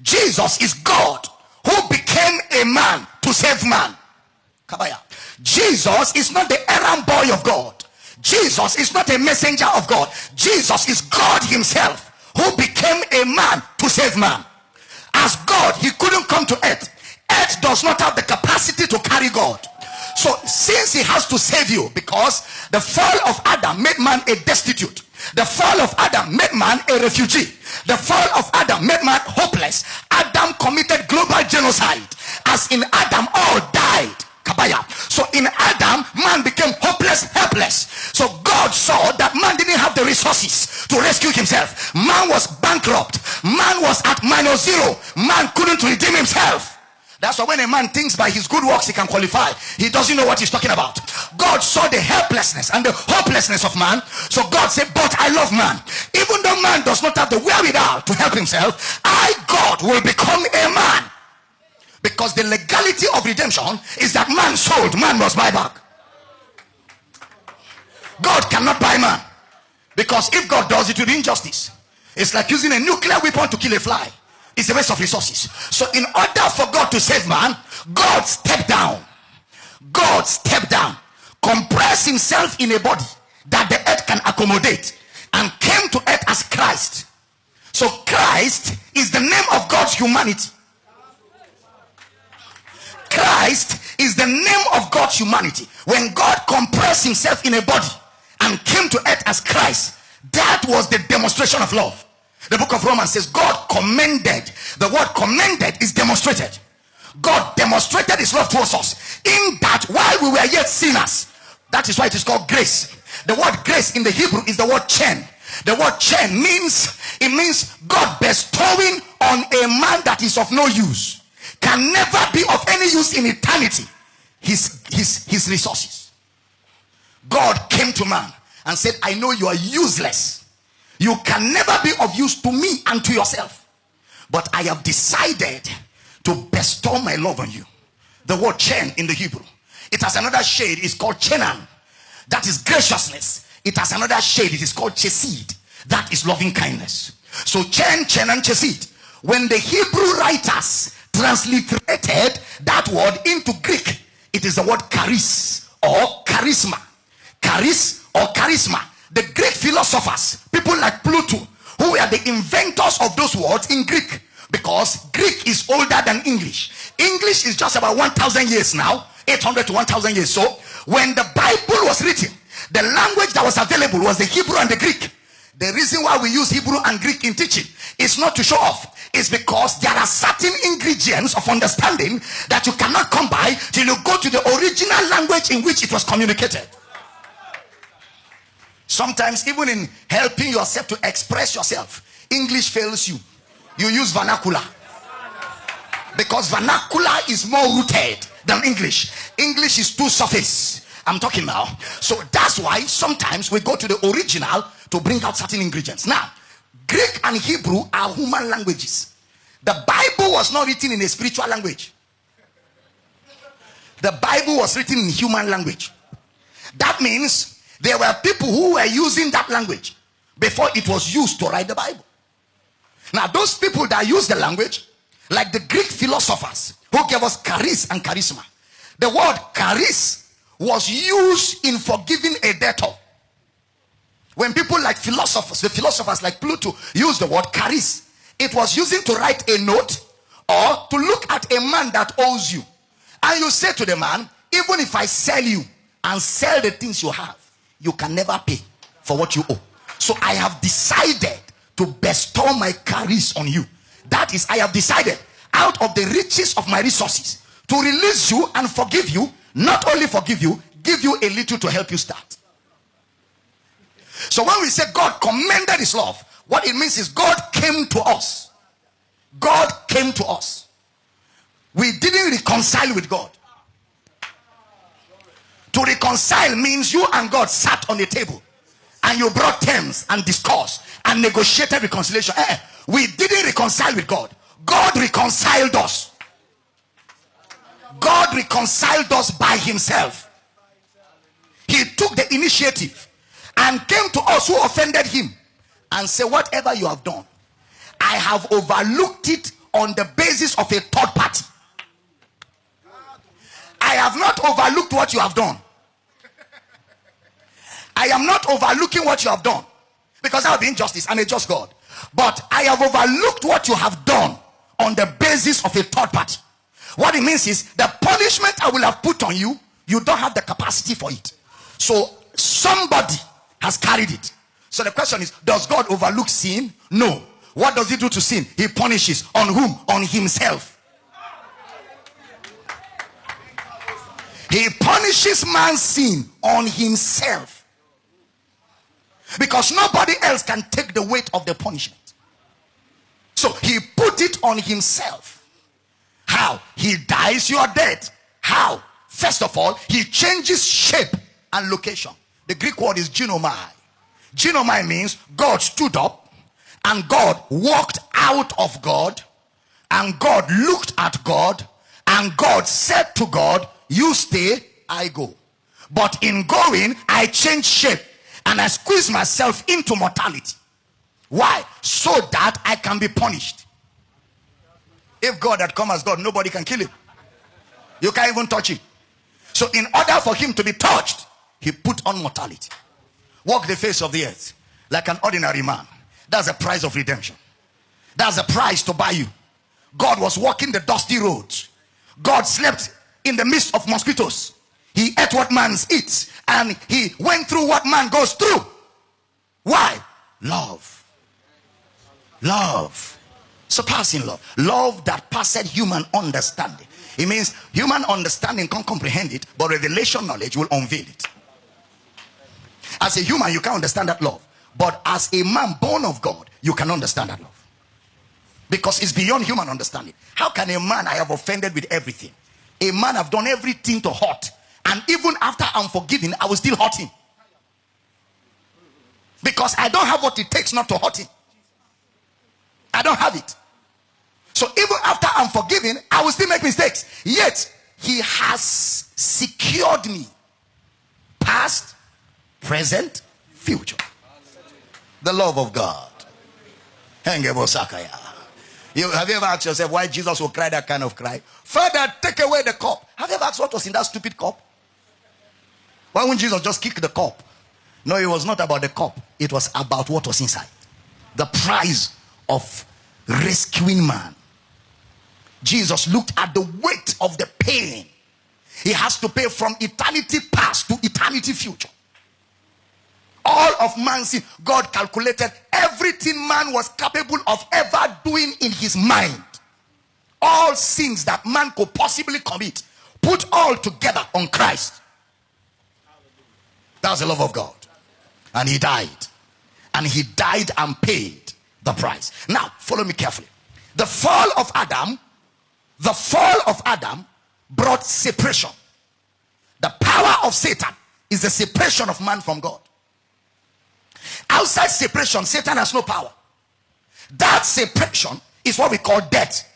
Jesus is God who became a man to save man. Kabaya. Jesus is not the errand boy of God. Jesus is not a messenger of God. Jesus is God himself who became a man to save man. As God, he couldn't come to earth. Earth does not have the capacity to carry God. So since he has to save you, because the fall of Adam made man a destitute, the fall of Adam made man a refugee, the fall of Adam made man hopeless, Adam committed global genocide. As in Adam all died. Kabaya. So in Adam, man became hopeless, helpless. So God saw that man didn't have the resources to rescue himself. Man was bankrupt. Man was at -0. Man couldn't redeem himself. That's why when a man thinks by his good works he can qualify, he doesn't know what he's talking about. God saw the helplessness and the hopelessness of man. So God said, but I love man. Even though man does not have the wherewithal to help himself, I, God, will become a man. Because the legality of redemption is that man sold, man must buy back. God cannot buy man. Because if God does, it will be injustice. It's like using a nuclear weapon to kill a fly. It's a waste of resources. So in order for God to save man, God stepped down. God stepped down, compressed himself in a body that the earth can accommodate, and came to earth as Christ. So Christ is the name of God's humanity. Christ is the name of God's humanity. When God compressed himself in a body and came to earth as Christ, that was the demonstration of love. The book of Romans says God commended. The word commended is demonstrated. God demonstrated his love towards us in that while we were yet sinners. That is why it is called grace. The word grace in the Hebrew is the word chen. The word chen means God bestowing on a man that is of no use, can never be of any use in eternity, his resources. God came to man and said, I know you are useless. You can never be of use to me and to yourself. But I have decided to bestow my love on you. The word chen in the Hebrew, it has another shade. It's called chenan. That is graciousness. It has another shade. It is called chesed. That is loving kindness. So chen, chenan, chesed. When the Hebrew writers transliterated that word into Greek, it is the word charis or charisma. Charis or charisma. The Greek philosophers, people like Plato, who were the inventors of those words in Greek, because Greek is older than English. English is just about 1,000 years now, 800 to 1,000 years. So when the Bible was written, the language that was available was the Hebrew and the Greek. The reason why we use Hebrew and Greek in teaching is not to show off. It's because there are certain ingredients of understanding that you cannot come by till you go to the original language in which it was communicated. Sometimes even in helping yourself to express yourself, English fails you. You use vernacular. Because vernacular is more rooted than English. English is too surface. I'm talking now. So that's why sometimes we go to the original to bring out certain ingredients. Now, Greek and Hebrew are human languages. The Bible was not written in a spiritual language. The Bible was written in human language. That means there were people who were using that language before it was used to write the Bible. Now, those people that use the language, like the Greek philosophers who gave us charis and charisma. The word charis was used in forgiving a debtor. When people like philosophers, the philosophers like Plato used the word charis, it was using to write a note or to look at a man that owes you. And you say to the man, even if I sell you and sell the things you have, you can never pay for what you owe. So I have decided to bestow my charis on you. That is, I have decided out of the riches of my resources to release you and forgive you. Not only forgive you, give you a little to help you start. So when we say God commended his love, what it means is God came to us. God came to us. We didn't reconcile with God. To reconcile means you and God sat on the table and you brought terms and discourse and negotiated reconciliation. We didn't reconcile with God. God reconciled us. God reconciled us by himself. He took the initiative and came to us who offended him and said, whatever you have done, I have overlooked it on the basis of a third party. I have not overlooked what you have done. I am not overlooking what you have done, because that would be injustice. I'm a just God. But I have overlooked what you have done on the basis of a third party. What it means is the punishment I will have put on you, you don't have the capacity for it. So somebody has carried it. So the question is, does God overlook sin? No. What does he do to sin? He punishes. On whom? On himself. He punishes man's sin on himself, because nobody else can take the weight of the punishment. So he put it on himself. How? He dies your death. How? First of all, he changes shape and location. The Greek word is ginomai. Ginomai means God stood up, and God walked out of God, and God looked at God, and God said to God, you stay, I go. But in going, I change shape, and I squeeze myself into mortality. Why? So that I can be punished. If God had come as God, nobody can kill him. You can't even touch him. So in order for him to be touched, he put on mortality. Walk the face of the earth like an ordinary man. That's the price of redemption. That's the price to buy you. God was walking the dusty roads. God slept in the midst of mosquitoes. He ate what man eats, and he went through what man goes through. Why? Love. Love. Surpassing love. Love that passeth human understanding. It means human understanding can't comprehend it, but revelation knowledge will unveil it. As a human, you can't understand that love. But as a man born of God, you can understand that love. Because it's beyond human understanding. How can a man I have offended with everything? A man have done everything to hurt, and even after I'm forgiven, I will still hurt him. Because I don't have what it takes not to hurt him. I don't have it. So even after I'm forgiven, I will still make mistakes. Yet, he has secured me. Past, present, future. The love of God. Have you ever asked yourself why Jesus will cry that kind of cry? Father, take away the cup. Have you ever asked what was in that stupid cup? Why wouldn't Jesus just kick the cup? No, it was not about the cup. It was about what was inside. The price of rescuing man. Jesus looked at the weight of the pain he has to pay from eternity past to eternity future. All of man's sin, God calculated everything man was capable of ever doing in his mind. All sins that man could possibly commit, put all together on Christ. That's the love of God. And he died. And he died and paid the price. Now, follow me carefully. The fall of Adam brought separation. The power of Satan is the separation of man from God. Outside separation, Satan has no power. That separation is what we call death.